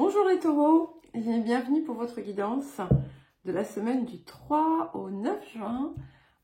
Bonjour les taureaux et bienvenue pour votre guidance de la semaine du 3 au 9 juin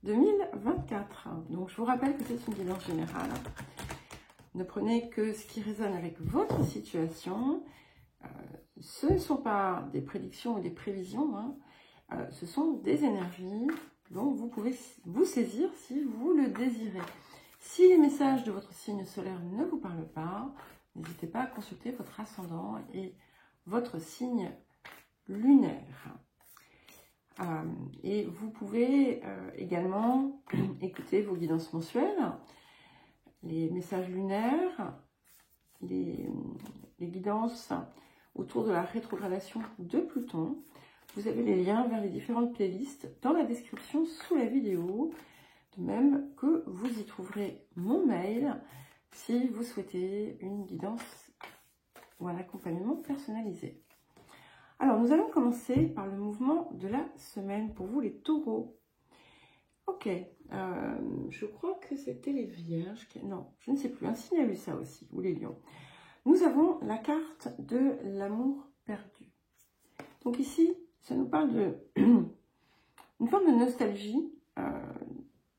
2024. Donc je vous rappelle que c'est une guidance générale. Ne prenez que ce qui résonne avec votre situation. Ce ne sont pas des prédictions ou des prévisions, ce sont des énergies dont vous pouvez vous saisir si vous le désirez. Si les messages de votre signe solaire ne vous parlent pas, n'hésitez pas à consulter votre ascendant et votre signe lunaire. Et vous pouvez également écouter vos guidances mensuelles, les messages lunaires, les guidances autour de la rétrogradation de Pluton. Vous avez les liens vers les différentes playlists dans la description sous la vidéo, de même que vous y trouverez mon mail si vous souhaitez une guidance ou un accompagnement personnalisé. Alors, nous allons commencer par le mouvement de la semaine pour vous les taureaux. Ok, je crois que c'était les vierges. Non, je ne sais plus, un signe a lu ça aussi, ou les lions. Nous avons la carte de l'amour perdu. Donc ici, ça nous parle de une forme de nostalgie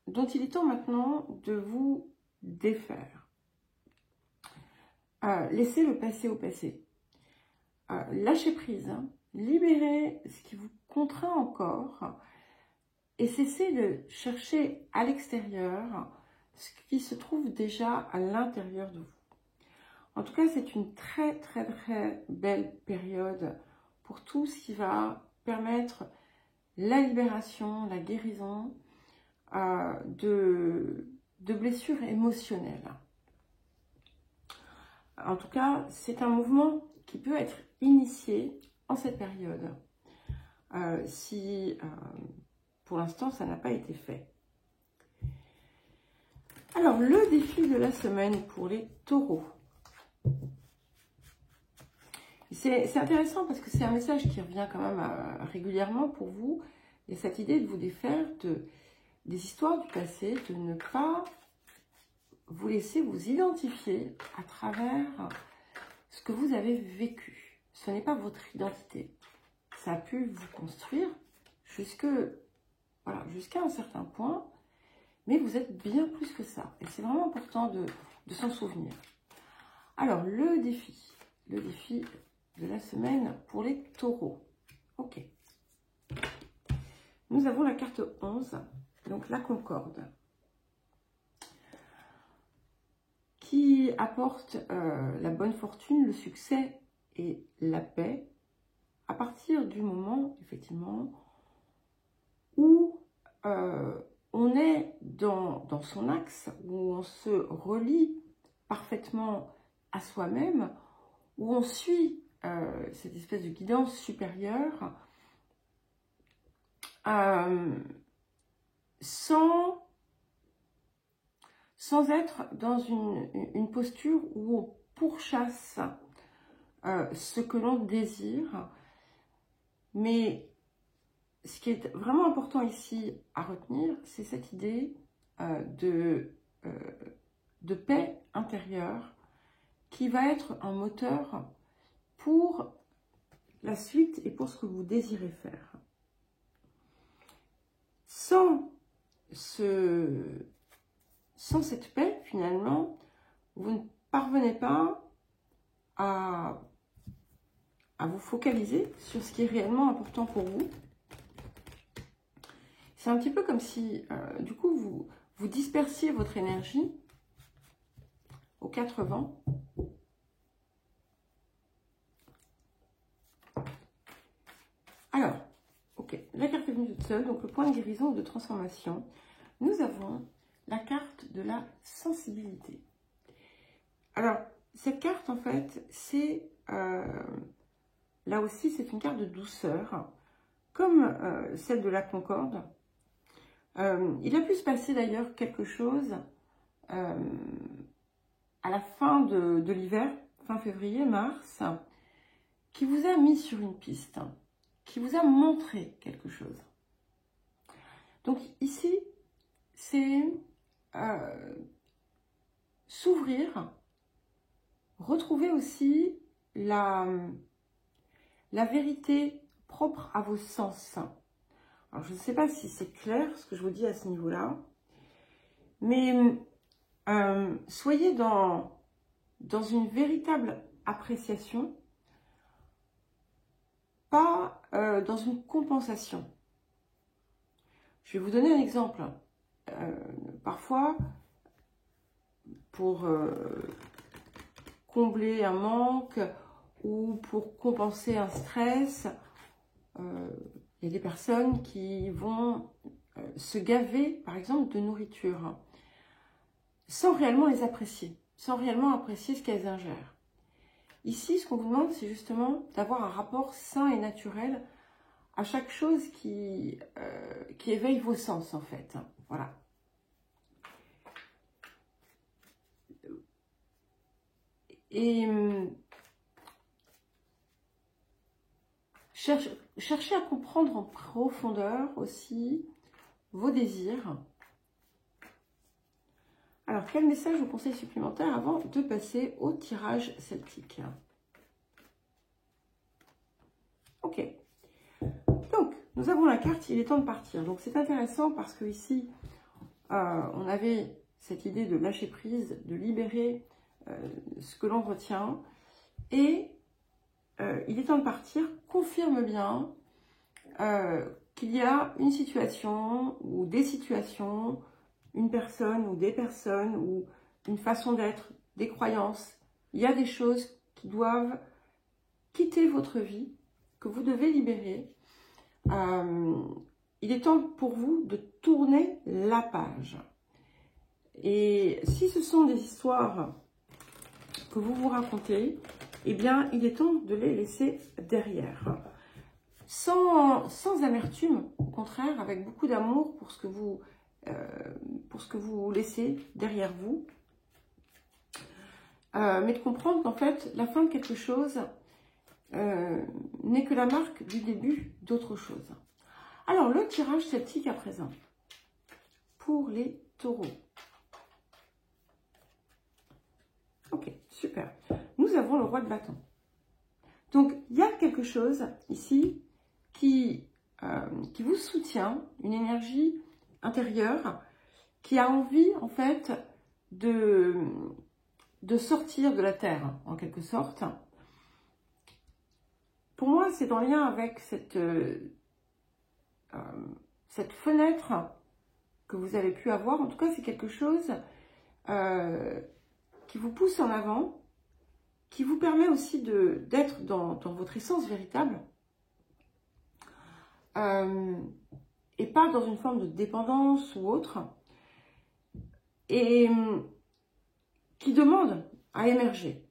dont il est temps maintenant de vous défaire. Laissez le passé au passé. Lâchez prise, libérez ce qui vous contraint encore et cessez de chercher à l'extérieur ce qui se trouve déjà à l'intérieur de vous. En tout cas, c'est une très belle période pour tout ce qui va permettre la libération, la guérison de blessures émotionnelles. En tout cas, c'est un mouvement qui peut être initié en cette période, si pour l'instant ça n'a pas été fait. Alors, le défi de la semaine pour les taureaux. C'est intéressant parce que c'est un message qui revient quand même régulièrement pour vous. Il y a cette idée de vous défaire des histoires du passé, de ne pas vous laisser vous identifier à travers ce que vous avez vécu. Ce n'est pas votre identité. Ça a pu vous construire jusqu'à un certain point, mais vous êtes bien plus que ça. Et c'est vraiment important de s'en souvenir. Alors, le défi de la semaine pour les taureaux. Ok. Nous avons la carte 11, donc la concorde, qui apporte la bonne fortune, le succès et la paix à partir du moment, effectivement, où on est dans son axe, où on se relie parfaitement à soi-même, où on suit cette espèce de guidance supérieure sans être dans une posture où on pourchasse ce que l'on désire. Mais ce qui est vraiment important ici à retenir, c'est cette idée de paix intérieure qui va être un moteur pour la suite et pour ce que vous désirez faire. Sans cette paix, finalement, vous ne parvenez pas à vous focaliser sur ce qui est réellement important pour vous. C'est un petit peu comme si, du coup, vous dispersiez votre énergie aux quatre vents. Alors, ok, la carte est venue toute seule, donc le point de guérison ou de transformation. Nous avons la carte de la sensibilité. Alors, cette carte, en fait, c'est, là aussi, c'est une carte de douceur, comme celle de la concorde. Il a pu se passer d'ailleurs quelque chose à la fin de l'hiver, fin février, mars, qui vous a mis sur une piste, qui vous a montré quelque chose. Donc ici, c'est s'ouvrir, retrouver aussi la la vérité propre à vos sens. Alors, je ne sais pas si c'est clair ce que je vous dis à ce niveau-là, mais soyez dans une véritable appréciation, pas dans une compensation. Je vais vous donner un exemple. Parfois, pour combler un manque ou pour compenser un stress, il y a des personnes qui vont se gaver, par exemple, de nourriture, sans réellement les apprécier, sans réellement apprécier ce qu'elles ingèrent. Ici, ce qu'on vous demande, c'est justement d'avoir un rapport sain et naturel à chaque chose qui éveille vos sens, en fait. Voilà. Et cherchez à comprendre en profondeur aussi vos désirs. Alors, quel message ou conseil supplémentaire avant de passer au tirage celtique? Ok. Donc, nous avons la carte, il est temps de partir. Donc, c'est intéressant parce que ici, on avait cette idée de lâcher prise, de libérer ce que l'on retient. Et il est temps de partir confirme bien qu'il y a une situation ou des situations, une personne ou des personnes ou une façon d'être, des croyances. Il y a des choses qui doivent quitter votre vie, que vous devez libérer. Il est temps pour vous de tourner la page. Et si ce sont des histoires que vous vous racontez, eh bien, il est temps de les laisser derrière. Sans amertume, au contraire, avec beaucoup d'amour pour ce que vous laissez derrière vous. Mais de comprendre qu'en fait, la fin de quelque chose n'est que la marque du début d'autre chose. Alors, le tirage celtique à présent, pour les taureaux. Ok, super. Nous avons le roi de bâton. Donc, il y a quelque chose ici qui vous soutient, une énergie intérieure qui a envie, en fait, de sortir de la terre, en quelque sorte. Pour moi, c'est en lien avec cette fenêtre que vous avez pu avoir. En tout cas, c'est quelque chose qui vous pousse en avant, qui vous permet aussi d'être dans votre essence véritable et pas dans une forme de dépendance ou autre, et qui demande à émerger.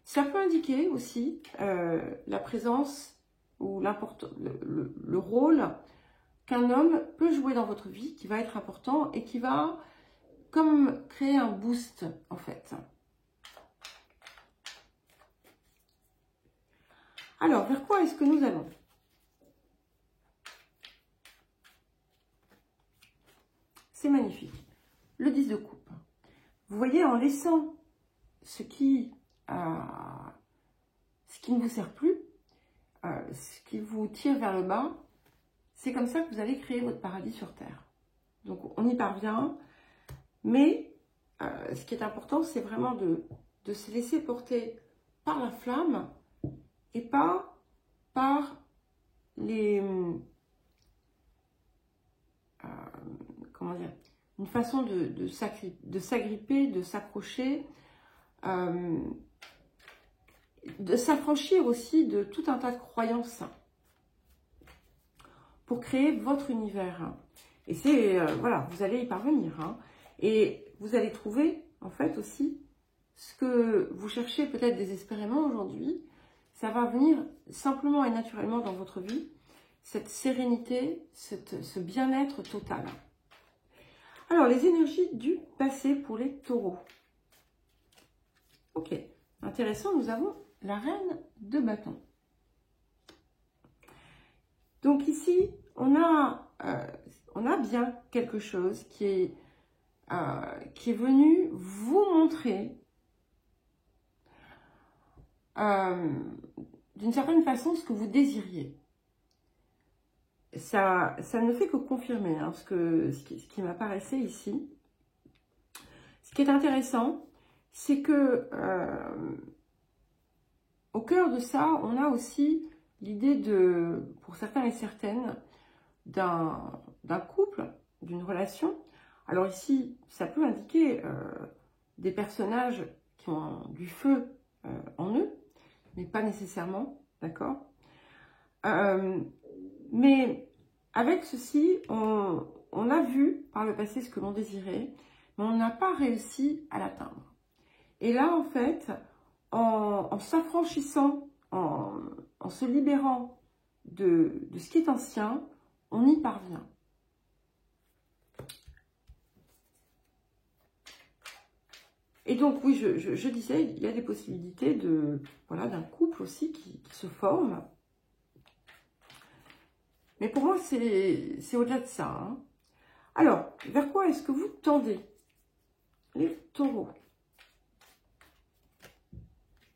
Ça peut indiquer aussi la présence ou le rôle qu'un homme peut jouer dans votre vie, qui va être important et qui va comme créer un boost en fait. Alors, vers quoi est-ce que nous allons? C'est magnifique. Le 10 de coupe. Vous voyez, en laissant ce qui ne vous sert plus, ce qui vous tire vers le bas, c'est comme ça que vous allez créer votre paradis sur Terre. Donc, on y parvient, mais ce qui est important, c'est vraiment de se laisser porter par la flamme et pas par comment dire, une façon de s'agripper, de s'accrocher, de s'affranchir aussi de tout un tas de croyances pour créer votre univers. Et c'est, voilà, vous allez y parvenir. Hein. Et vous allez trouver, en fait, aussi ce que vous cherchez peut-être désespérément aujourd'hui. Ça va venir simplement et naturellement dans votre vie, cette sérénité, ce bien-être total. Alors, les énergies du passé pour les taureaux. Ok, intéressant, nous avons la reine de bâton. Donc ici, on a bien quelque chose qui est venu vous montrer d'une certaine façon ce que vous désiriez. Ça ne fait que confirmer hein, ce qui m'apparaissait ici. Ce qui est intéressant, c'est que au cœur de ça, on a aussi l'idée de, pour certains et certaines, d'un couple, d'une relation. Alors ici, ça peut indiquer des personnages qui ont du feu en eux, mais pas nécessairement, d'accord mais avec ceci, on a vu par le passé ce que l'on désirait, mais on n'a pas réussi à l'atteindre. Et là, en fait, en s'affranchissant, en se libérant de ce qui est ancien, on y parvient. Et donc, oui, je disais, il y a des possibilités voilà, d'un couple aussi qui se forme. Mais pour moi, c'est au-delà de ça. Hein. Alors, vers quoi est-ce que vous tendez? Les taureaux.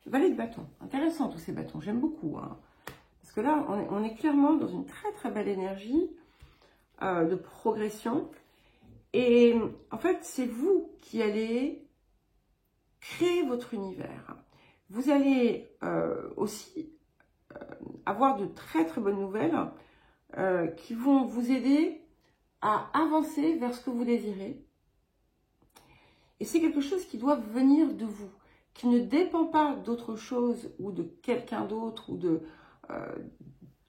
Valet de bâton. Intéressant tous ces bâtons, j'aime beaucoup. Hein. Parce que là, on est clairement dans une très très belle énergie de progression. Et en fait, c'est vous qui allez créer votre univers. Vous allez aussi avoir de très très bonnes nouvelles qui vont vous aider à avancer vers ce que vous désirez. Et c'est quelque chose qui doit venir de vous, qui ne dépend pas d'autre chose ou de quelqu'un d'autre ou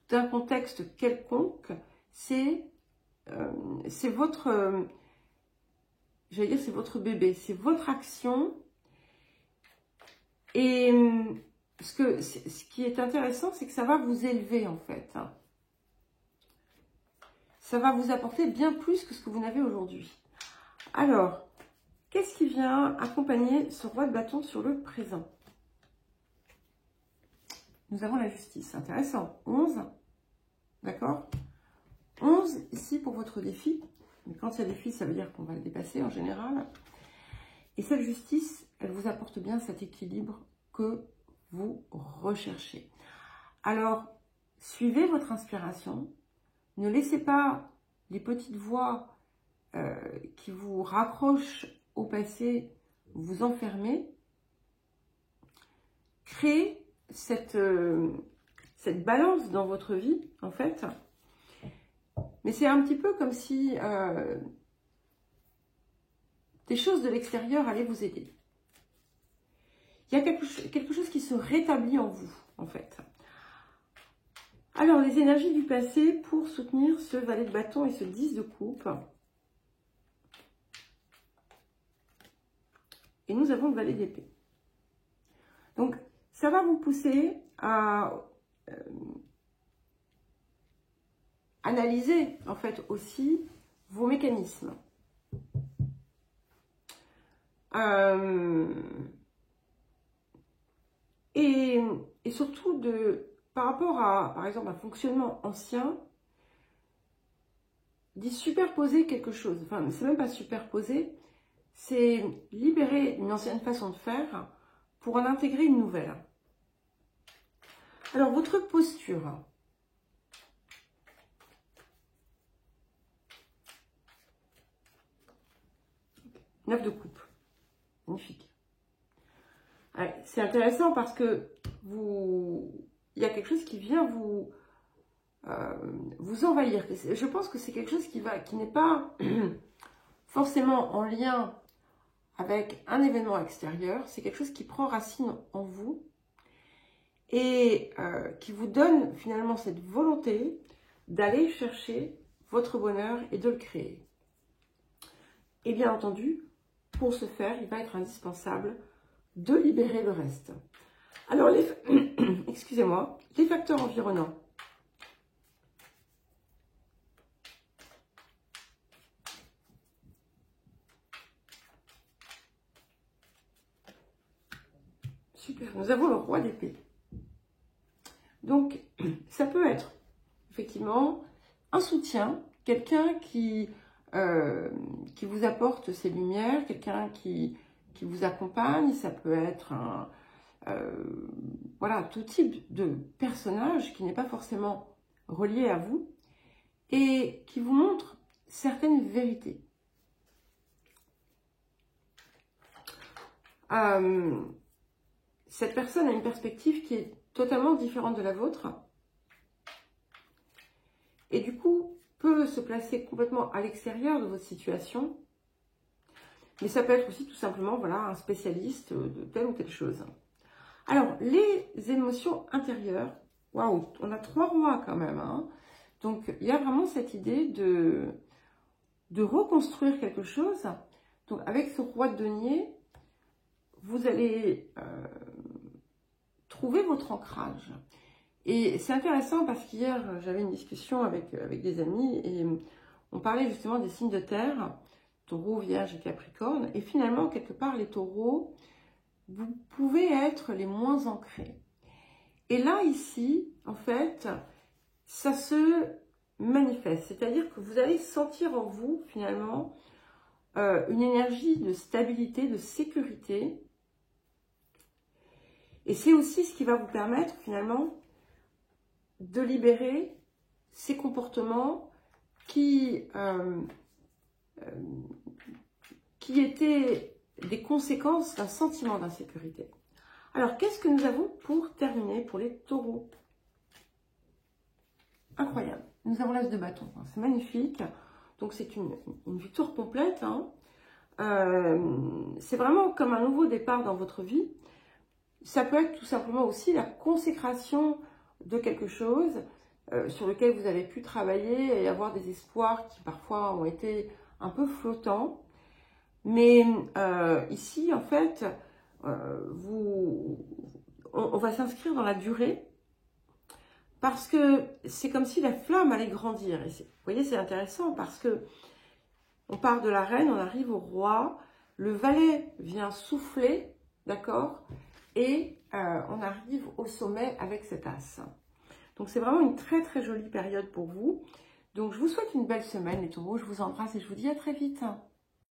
d'un contexte quelconque. C'est votre, j'allais dire, c'est votre bébé, c'est votre action. Et ce qui est intéressant, c'est que ça va vous élever en fait. Ça va vous apporter bien plus que ce que vous n'avez aujourd'hui. Alors, qu'est-ce qui vient accompagner ce roi de bâton sur le présent? Nous avons la justice. Intéressant. 11. D'accord? 11 ici pour votre défi. Mais quand il y a défi, ça veut dire qu'on va le dépasser en général. Et cette justice, elle vous apporte bien cet équilibre que vous recherchez. Alors, suivez votre inspiration. Ne laissez pas les petites voix qui vous raccrochent au passé vous enfermer. Créez cette balance dans votre vie, en fait. Mais c'est un petit peu comme si des choses de l'extérieur allaient vous aider. Il y a quelque chose qui se rétablit en vous, en fait. Alors, les énergies du passé pour soutenir ce valet de bâton et ce 10 de coupe. Et nous avons le valet d'épée. Donc, ça va vous pousser à analyser, en fait, aussi vos mécanismes. Et surtout, par rapport à, par exemple, un fonctionnement ancien, d'y superposer quelque chose. Enfin, c'est même pas superposer, c'est libérer une ancienne façon de faire pour en intégrer une nouvelle. Alors, votre posture. Neuf de coupe. Magnifique. Ouais, c'est intéressant parce que il y a quelque chose qui vient vous envahir. Je pense que c'est quelque chose qui n'est pas forcément en lien avec un événement extérieur. C'est quelque chose qui prend racine en vous et qui vous donne finalement cette volonté d'aller chercher votre bonheur et de le créer. Et bien entendu, pour ce faire, il va être indispensable de libérer le reste. Alors, excusez-moi, les facteurs environnants. Super, nous avons le roi d'épée. Donc, ça peut être effectivement un soutien, quelqu'un qui vous apporte ses lumières, quelqu'un qui vous accompagne. Ça peut être voilà, tout type de personnage qui n'est pas forcément relié à vous et qui vous montre certaines vérités. Cette personne a une perspective qui est totalement différente de la vôtre et du coup peut se placer complètement à l'extérieur de votre situation, mais ça peut être aussi tout simplement voilà, un spécialiste de telle ou telle chose. Alors, les émotions intérieures, waouh, on a 3 rois quand même, hein. Donc il y a vraiment cette idée de reconstruire quelque chose. Donc avec ce roi de denier, vous allez trouver votre ancrage. Et c'est intéressant parce qu'hier, j'avais une discussion avec des amis et on parlait justement des signes de terre, taureau, vierge et capricorne. Et finalement, quelque part, les taureaux, vous pouvez être les moins ancrés. Et là, ici, en fait, ça se manifeste. C'est-à-dire que vous allez sentir en vous, finalement, une énergie de stabilité, de sécurité. Et c'est aussi ce qui va vous permettre, finalement, de libérer ces comportements qui étaient des conséquences d'un sentiment d'insécurité. Alors, qu'est-ce que nous avons pour terminer pour les taureaux? Incroyable. Nous avons l'as de bâton. C'est magnifique. Donc, c'est une victoire complète. Hein. C'est vraiment comme un nouveau départ dans votre vie. Ça peut être tout simplement aussi la consécration de quelque chose sur lequel vous avez pu travailler et avoir des espoirs qui parfois ont été un peu flottants. Mais ici, en fait, on va s'inscrire dans la durée parce que c'est comme si la flamme allait grandir. Et vous voyez, c'est intéressant parce que on part de la reine, on arrive au roi, le valet vient souffler, d'accord, et on arrive au sommet avec cet as. Donc, c'est vraiment une très, très jolie période pour vous. Donc, je vous souhaite une belle semaine, les taureaux. Je vous embrasse et je vous dis à très vite.